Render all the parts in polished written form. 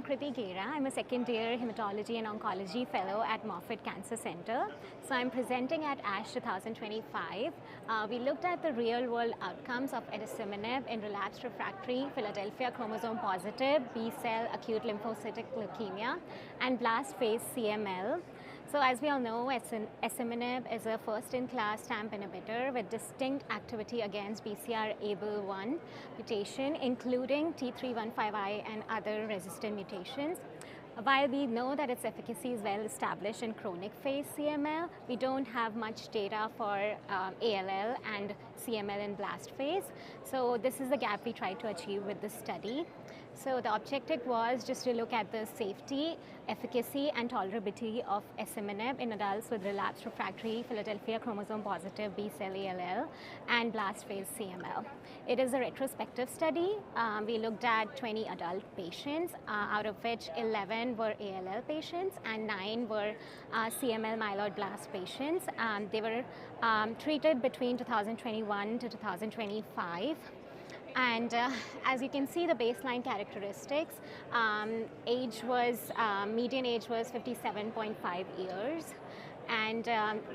Kriti Gera. I'm a second-year hematology and oncology fellow at Moffitt Cancer Center. So I'm presenting at ASH 2025. We looked at the real-world outcomes of asciminib in relapsed refractory Philadelphia chromosome-positive B-cell acute lymphocytic leukemia and blast phase CML. So as we all know, asciminib is a first-in-class STAMP inhibitor with distinct activity against BCR-ABL1 mutation, including T315I and other resistant mutations. While we know that its efficacy is well established in chronic phase CML, we don't have much data for ALL and CML in blast phase. So this is the gap we tried to achieve with this study. So the objective was just to look at the safety, efficacy, and tolerability of asciminib in adults with relapsed refractory Philadelphia chromosome-positive B-cell ALL and blast phase CML. It is a retrospective study. We looked at 20 adult patients, out of which 11 were ALL patients and 9 were CML myeloid blast patients. They were treated between 2021 to 2025. And as you can see, the baseline characteristics, median age was 57.5 years. And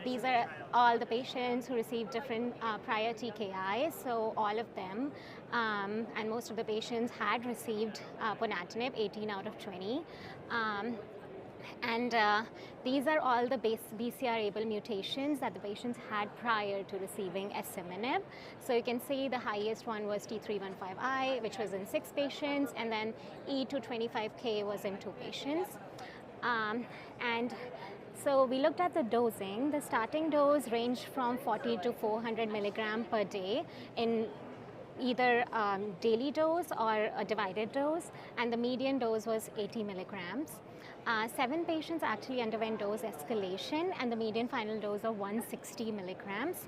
these are all the patients who received different prior TKIs, so all of them, and most of the patients had received ponatinib, 18 out of 20. And these are all the BCR-ABL mutations that the patients had prior to receiving asciminib. So you can see the highest one was T315I, which was in 6 patients, and then E225K was in 2 patients. And so we looked at the dosing. The starting dose ranged from 40 to 400 milligram per day in either daily dose or a divided dose, and the median dose was 80 milligrams. 7 patients actually underwent dose escalation, and the median final dose of 160 milligrams.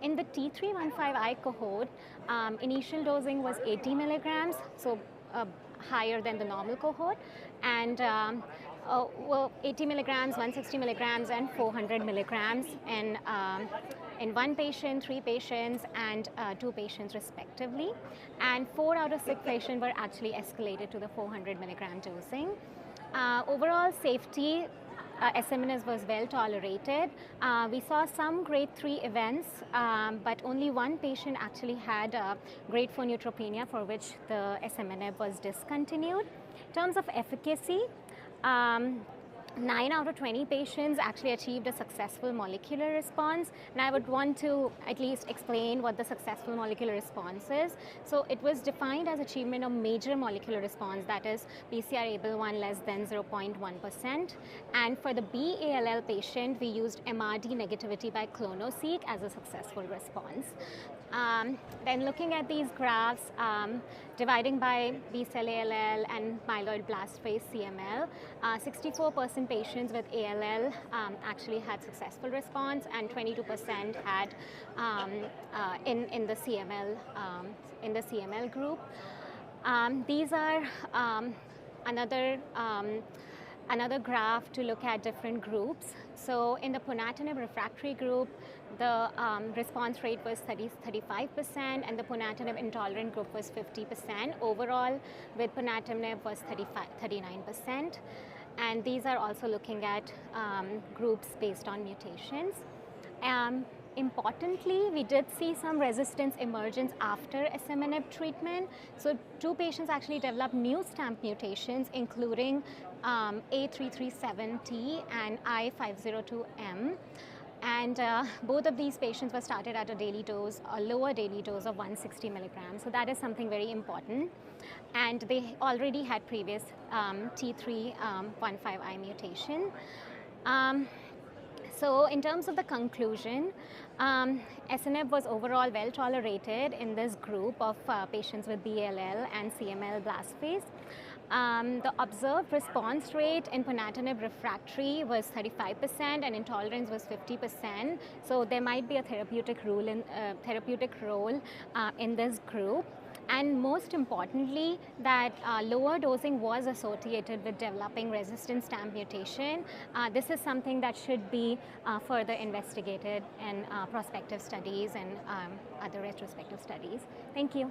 In the T315I cohort, initial dosing was 80 milligrams, so higher than the normal cohort, and 80 milligrams, 160 milligrams, and 400 milligrams in 1 patient, 3 patients, and 2 patients respectively. And 4 out of 6 patients were actually escalated to the 400 milligram dosing. Overall safety, asciminib was well tolerated. We saw some grade 3 events, but only 1 patient actually had grade 4 neutropenia, for which the asciminib was discontinued. In terms of efficacy, 9 out of 20 patients actually achieved a successful molecular response, and I would want to at least explain what the successful molecular response is. So it was defined as achievement of major molecular response, that is BCR-ABL1 less than 0.1%, and for the B-ALL patient, we used MRD negativity by clonoSEQ as a successful response. Then looking at these graphs, dividing by B-cell ALL and myeloid blast phase CML, 64% patients with ALL actually had successful response, and 22% had in the CML group. These are another graph to look at different groups. So in the ponatinib-refractory group, the response rate was 35%, and the ponatinib-intolerant group was 50%. Overall, with ponatinib was 39%. And these are also looking at groups based on mutations. Importantly, we did see some resistance emergence after asciminib treatment. So 2 patients actually developed new STAMP mutations, including A337T and I502M. And both of these patients were started at a lower daily dose of 160 milligrams. So that is something very important. And they already had previous T315I mutation. So in terms of the conclusion, asciminib was overall well tolerated in this group of patients with B-ALL and CML blast phase. The observed response rate in ponatinib-refractory was 35%, and intolerance was 50%. So there might be a therapeutic role in this group. And most importantly, that lower dosing was associated with developing resistant STAMP mutation. This is something that should be further investigated in prospective studies and other retrospective studies. Thank you.